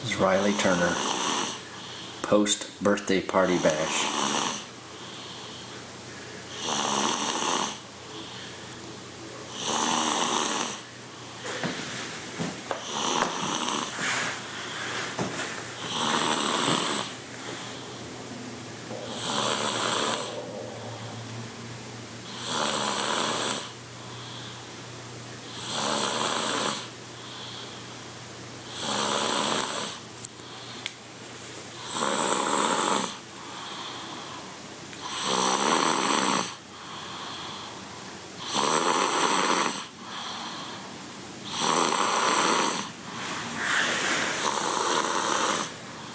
This is Riley Turner, post-birthday party bash.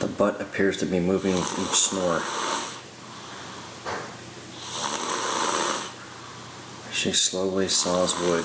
The butt appears to be moving with each snore. She slowly saws wood.